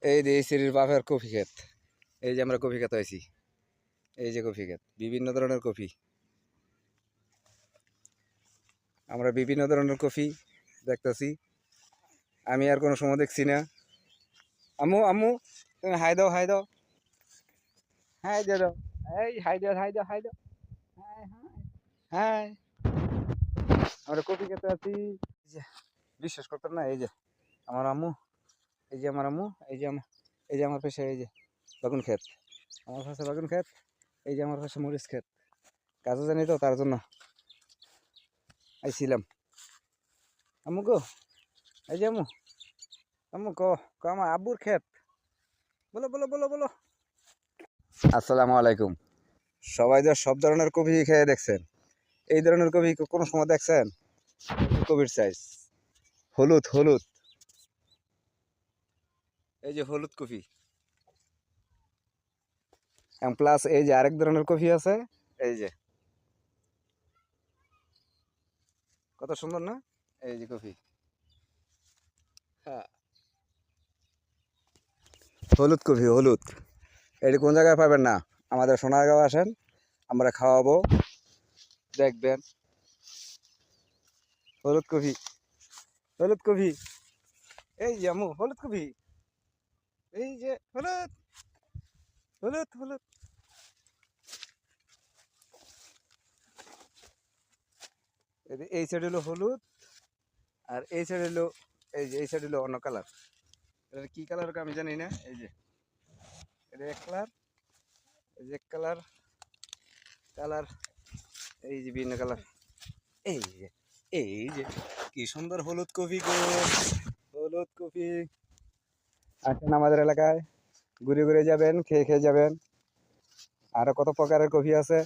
এই যে এই সিঁড়ির বাপের কফি ক্ষেত। এই যে আমরা কফি খেতে আইছি। এই যে কফি ক্ষেত, বিভিন্ন ধরনের কফি। আমরা বিভিন্ন ধরনের কফি দেখতেছি। আমি আর কোনো সময় দেখছি না। আম্মু আম্মু, তুমি হাই দাও, হাই দাও, হাই দিয়ে দাও। এই হাই দাও, হাই দাও, হাই দাও। High high high. আমরা কফি খেতে আছি। এই যে, বিশ্বাস করতাম না, এই যে আমার আম্মু, এই যে আমার আম্মু, এই যে আমার পাশে, এই যে বাগুন ক্ষেত, আমার পাশে বাগুন ক্ষেত, এই যে আমার পাশে মরিচ ক্ষেত। কাজও জানি তো, তার জন্য আইছিলাম। আম্মু গো, এই যে আম্মু, আম্মু ক আমার আব্বুর ক্ষেত। বলো বলো বলো বলো। আসসালামু আলাইকুম। সবাই তো সব ধরনের কফি খেয়ে দেখছেন, এই ধরনের কফি কোনো সময় দেখছেন? কফির সাইজ হলুদ হলুদ, এই যে হলুদ কফি। এবং প্লাস এই যে আরেক ধরনের কফি আছে, এই যে কত সুন্দর না, এই যে কফি। হ্যাঁ, হলুদ কফি, হলুদ। এটি কোন জায়গায় পাবেন না, আমাদের সোনারগাঁও আসেন, আমরা খাওয়াবো, দেখবেন। হলুদ কফি, হলুদ কফি, এই যে আম্মু হলুদ কফি, এই যে হলুদ হলুদ হলুদ। এই সাইড হলো হলুদ, আর এই সাইড হলো, এই যে এই সাইড হলো অন্য কালার। এটা কি কালার আমি জানি না। এই যে এটা এক কালার, এই যে এক কালার, কালার, এই যে বিভিন্ন কালার। এই যে, এই যে কি সুন্দর হলুদ কফি গো, হলুদ কফি। আসেন আমাদের এলাকায়, ঘুরে ঘুরে যাবেন, খেয়ে খেয়ে যাবেন। আরো কত প্রকারের কফি আছে।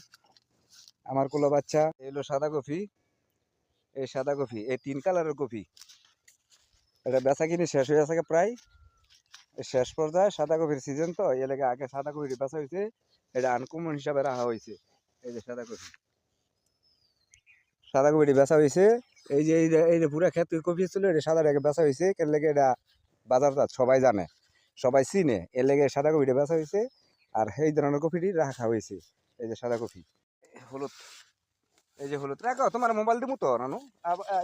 আমার কুলো বাচ্চা, এই হলো সাদা কফি। এই সাদা কফি, এই তিন কালারের কফি। এটা বেচা কিনি শেষ হয়ে গেছে প্রায়, শেষ পর্যায়ে। সাদা কফির সিজন তো, এর লাগে আগে সাদা কফি বেচা হয়েছে, এটা আনকমন হিসাবে রাখা হয়েছে। এই যে সাদা কফি, সাদা কফিটি বেচা হয়েছে। এই যে এই যে পুরা ক্ষেত কফি ছিল, এটা সাদাটাকে বেচা হয়েছে। এর লেগে এটা বাজারজাত সবাই জানে, সবাই চিনে, এর লেগে সাদা কফিটা বেচা হয়েছে। আর এই ধরনের কফিটি রাখা হয়েছে, এই যে সাদা কফি। হলুদ, এই যে হলুদ রাখো, তোমার মোবাইল দিমু তো নানু।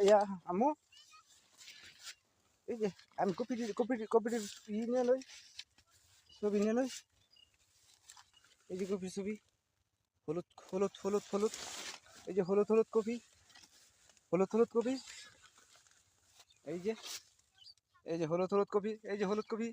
ইয়া আম্মু, এই যে আমি কপিটির নিয়ে লই, ছবি নিয়ে লই। এই যে কপির ছবি, হলুদ হলুদ হলুদ হলুদ, এই যে হলুদ হলুদ কপি, হলুদ হলুদ কপি, এই যে, এই যে হলুদ হলুদ কপি, এই যে হলুদ কপি।